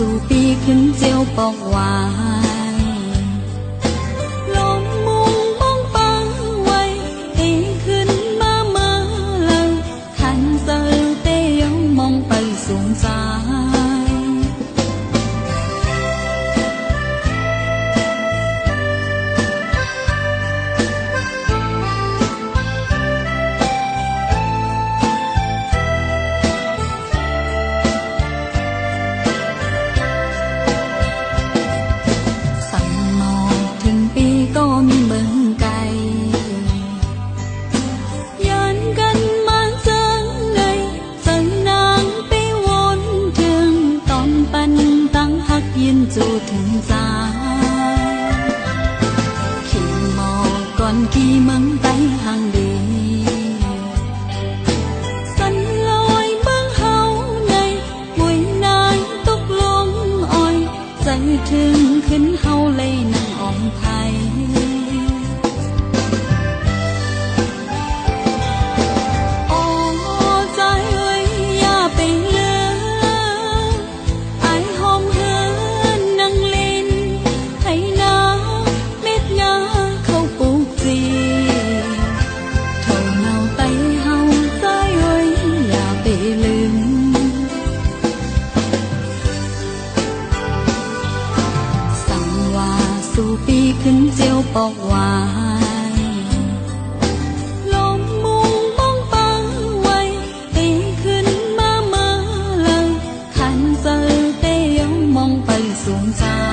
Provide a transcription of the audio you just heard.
สู่ปีขึ้นเจียวปอกหวายลมมุงบ้องปังไว้ตีขึ้นมาเลยขันเซอเตยองมองไปสูงใจจูถึงใจขี่หมอกก่อนกี่มังไปห่างดีสันลอยเบื้องเฮาในมวยนายตกลงอ่อยใจถึงขึ้นเฮาเลยนั่งอ่อนไทยสู่ปีขึ้นเจียวปอกหวายลมมุงบ้องปังไว้ตีขึ้นมาเลยขันเซอเตยองมองไปสูงใจ